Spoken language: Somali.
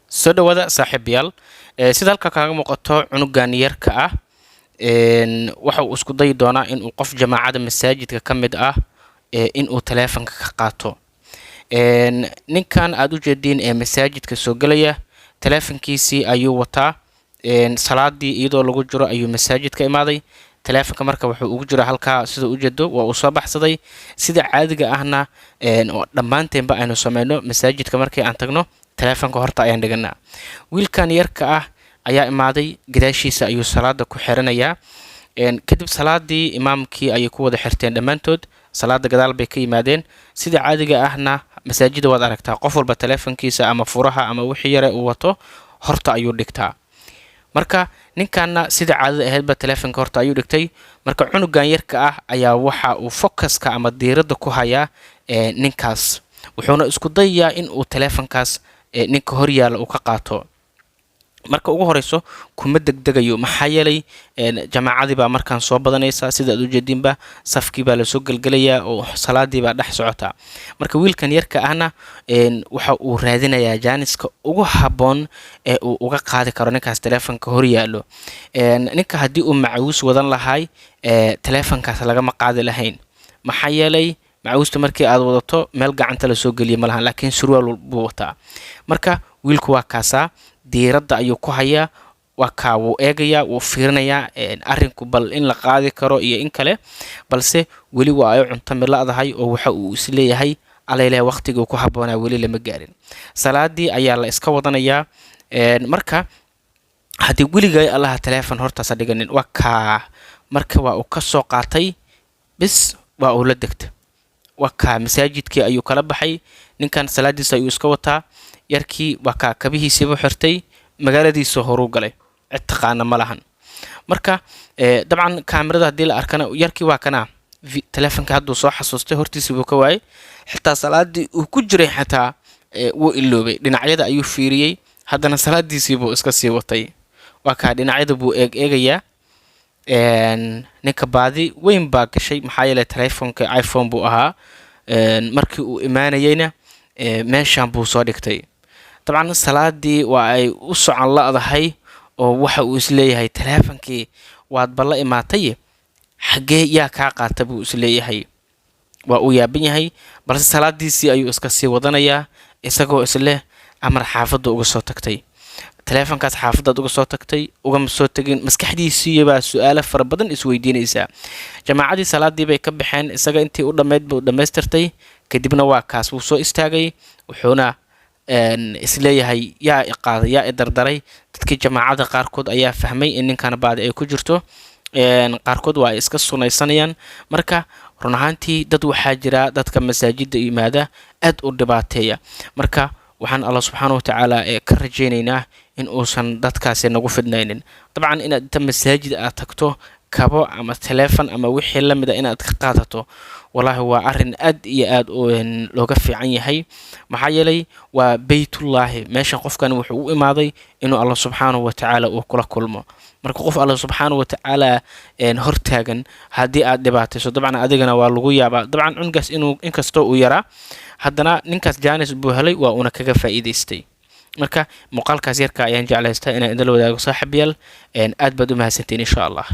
soo dhawaada saaxiibayaal sida halka kaaga muuqato cunugan yarka ah waxa uu isku dayi doonaa in uu qof jamaacada masaajidka ka mid ah in uu taleefanka ka qaato ninkan aad u jeediin ee masaajidka soo galaya taleefankiisii ayuu wataa salaadii iyadoo lagu jiro ayuu masaajidka imaaday taleefanka marka wuxuu ugu jira halka sida u jeedo waa uu soo baxsaday sida caadiga ahna dhammaanteenba aynu sameeyno masaajidka markii aan tagno taleefanka horta ayaan dhiganaa wiilkan yarka ah ayaa imaaday gadaashiisa ayuu salaada ku xiranayaa kadib salaadii imaamkii ayay ku wada xirteen dhammaantood salaada gadaal bay ka yimaadeen sida caadiga ahna masaajida waad aragtaa qof walba taleefankiisa ama furaha ama wixii yare uu wato horta ayuu dhigtaa marka ninkaana sida caadada ahaydba taleefanka horta ayuu dhigtay marka cunugan yarka ah ayaa waxa uu focuska ama diiradda ku hayaa ninkaas wuxuuna isku dayayaa in uu taleefankaas ninka hor yaala uu ka qaato marka ugu horeyso kuma degdegayo maxaa yeelay jamaacadii baa markaan soo badanaysa sida aad u jeedinba safkii baa lasoo galgalayaa oo salaadii baa dhex socota marka wiilkan yarka ahna waxa uu raadinayaa jaaniska ugu habboon ee uu uga qaadi karo ninkaas taleefanka hor yaalo ninka haddii uu macawiis wadan lahay taleefankaas lagama qaadi lahayn maxaa yeelay macawiista markii aad wadato meel gacanta lasoo geliya ma lahan laakiin surwaal buu wataa marka wiilku waa kaasaa diiradda ayuu ku hayaa waa kaa wuu eegayaa wuu fiirinayaa arrinku bal in la qaadi karo iyo in kale balse weli waa ay cunto mila'dahay oo waxa uu isleeyahay alayle waqtigii ku habboonaa weli lama gaarin salaadii ayaa la iska wadanayaa marka haddii weligay allaha taleefon hortaasa dhiganin waa kaa marka waa uu ka soo qaatay bis waa uu la degta waa kaa masaajidkii ayuu kala baxay ninkan salaadiisa ayuu iska wataa yarkii waa kaa kabihiisiibu xirtay magaaladiisa horuu galay cid taqaana ma lahan marka dabcan kaamirada haddii la arkana yarkii waa kana taleefanka hadduu soo xasuustay hortiisii buu ka waayay xitaa salaadii uu ku jiray xataa wuu iloobay dhinacyada ayuu fiiriyey haddana salaadiisii buu iska sii watay waa kaa dhinacyada buu eegayaa ninka baadi weyn baa gashay maxaa yeelay taleefonka iphone buu ahaa markii uu imaanayeyna meeshaan buu soo dhigtay dabcan salaadii waa ay u socon la'dahay oo waxa uu isleeyahay taleefankii waad balla imaatay xaggee yaa kaa qaata buu isleeyahay waa uu yaaban yahay balse salaadiisii ayuu iska sii wadanayaa isagoo isleh amar xaafadda uga soo tagtay taleefankaas xaafadaad uga soo tagtay ugama soo tegin maskaxdiisii baa su-aalo fara badan isweydiinaysaa jamaacadii salaadii bay ka baxeen isaga intii u dhammayd buu dhammaystirtay kadibna waa kaas wuu soo istaagay wuxuuna isleeyahay yaa iqaaday yaa idardaray dadkii jamaacada qaarkood ayaa fahmay in ninkan baadi ay ku jirto qaarkood waa ay iska sunaysanayaan marka run ahaantii dad waxaa jira dadka masaajida yimaada aad u dhibaateeya marka waxaan allah subxaana watacaala ka rajaynaynaa in uusan dadkaasi nagu fidnaynin dabcan inaad inta masaajid aad tagto kabo ama taleefon ama wixii la mid a inaad ka qaadato wallaahi waa arrin aad iyo aad looga fiican yahay maxaa yeelay waa baytullaahi meeshan qofkan wuxuu u imaaday inuu allah subxaanahu watacaala uu kula kulmo marka qof allah subxaanahu watacaala hortaagan haddii aad dhibaatayso dabcan adigana waa lagu yaabaa dabcan cungaas inuu inkastoo uu yaraa haddana ninkaas jaanis buu helay waa uuna kaga faa'iidaystay marka muuqaalkaas yarka ayaan jeclaystaa inaan idinla wadaago saaxiibayaal aad baad u mahadsantiin insha allah